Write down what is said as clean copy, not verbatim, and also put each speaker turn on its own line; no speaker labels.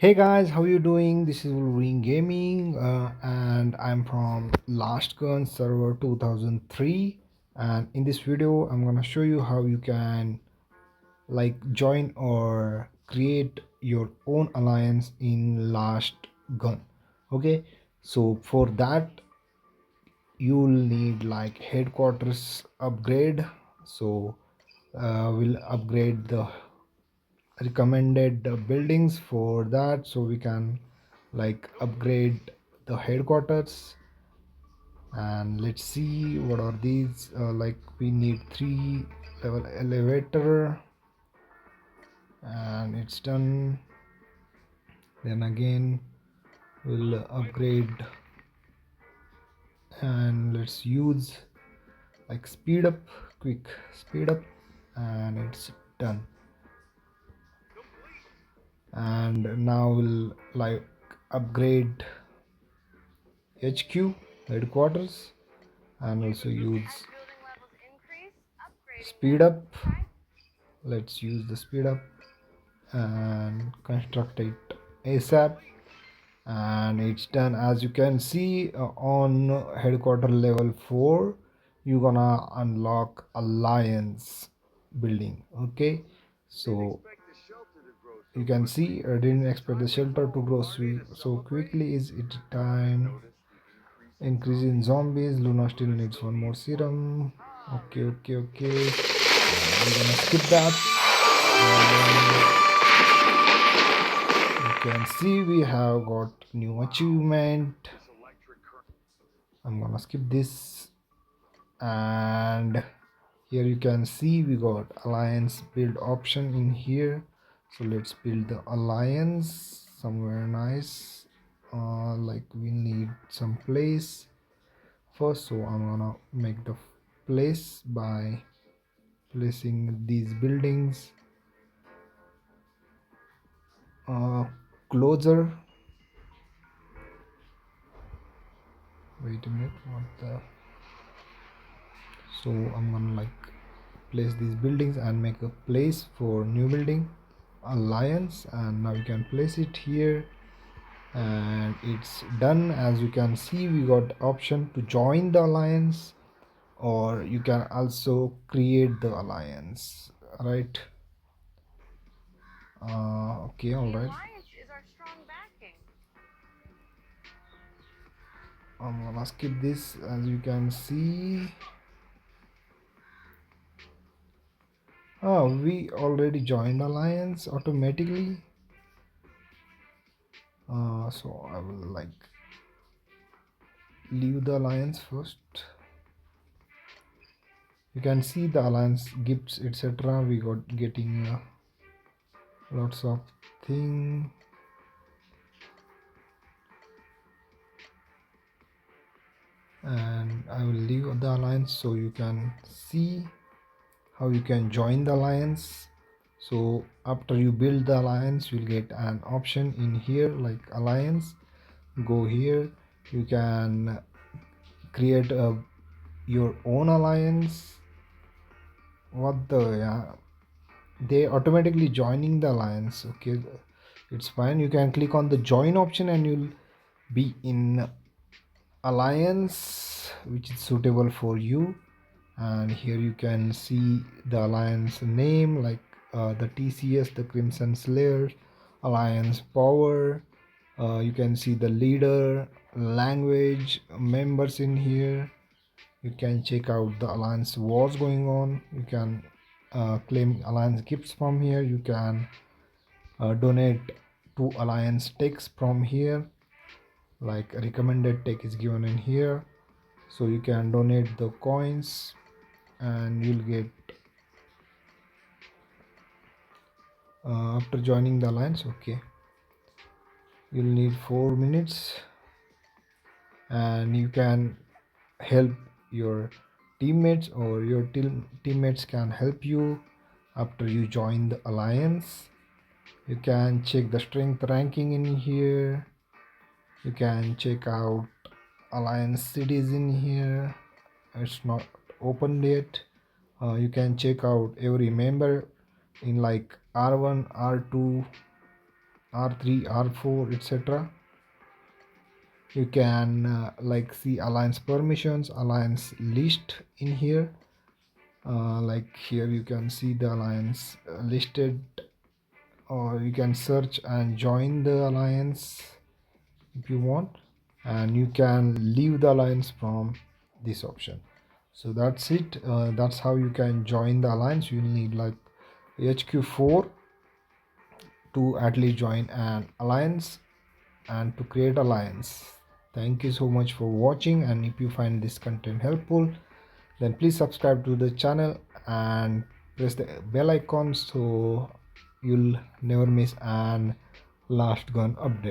Hey guys, how you doing? This is Wolverine Gaming, and I'm from Last Gun server 2003. And in this video, I'm gonna show you how you can join or create your own alliance in Last Gun. Okay, so for that you'll need headquarters upgrade. So we'll upgrade the recommended buildings for that, so we can upgrade the headquarters. And let's see what are these. We need 3 level elevator, and it's done. Then again we'll upgrade, and let's use speed up, quick speed up, and it's done. And now we'll upgrade HQ, headquarters, and also use speed up. Let's use the speed up and construct it ASAP. And it's done. As you can see, on headquarter level 4 you're gonna unlock alliance building. Okay, so you can see I didn't expect the shelter to grow so quickly. Is it time? Increase in zombies. Luna still needs one more serum. Okay. We're gonna skip that. You can see we have got new achievement. I'm gonna skip this. And here you can see we got alliance build option in here. So let's build the alliance somewhere nice. We need some place first, so I'm gonna make the place by placing these buildings closer. Wait a minute, what the? So I'm gonna place these buildings and make a place for new building alliance, and now you can place it here. And it's done. As you can see, we got option to join the alliance, or you can also create the alliance, right? Okay, all right. I'm gonna skip this. As you can see, we already joined alliance automatically. So I will leave the alliance first. You can see the alliance gifts, etc. We got getting lots of thing. And I will leave the alliance so you can see how you can join the alliance. So after you build the alliance, you'll get an option in here like alliance. Go here, you can create your own alliance. What the, yeah, they automatically joining the alliance. Okay, it's fine. You can click on the join option and you'll be in alliance which is suitable for you. And here you can see the alliance name, the TCS, the Crimson Slayer alliance power. You can see the leader, language, members in here. You can check out the alliance wars going on. You can claim alliance gifts from here. You can donate to alliance techs from here. Like recommended tech is given in here, so you can donate the coins and you'll get after joining the alliance. Okay, you'll need 4 minutes, and you can help your teammates, or your teammates can help you after you join the alliance. You can check the strength ranking in here. You can check out alliance cities in here. It's not open yet. You can check out every member in R1, R2, R3, R4, etc. You can like see alliance permissions, alliance list in here. Like here you can see the alliance listed, or you can search and join the alliance if you want, and you can leave the alliance from this option. So that's it. That's how you can join the alliance. You need like HQ4 to at least join an alliance and to create alliance. Thank you so much for watching, and if you find this content helpful, then please subscribe to the channel and press the bell icon so you'll never miss an last gun update.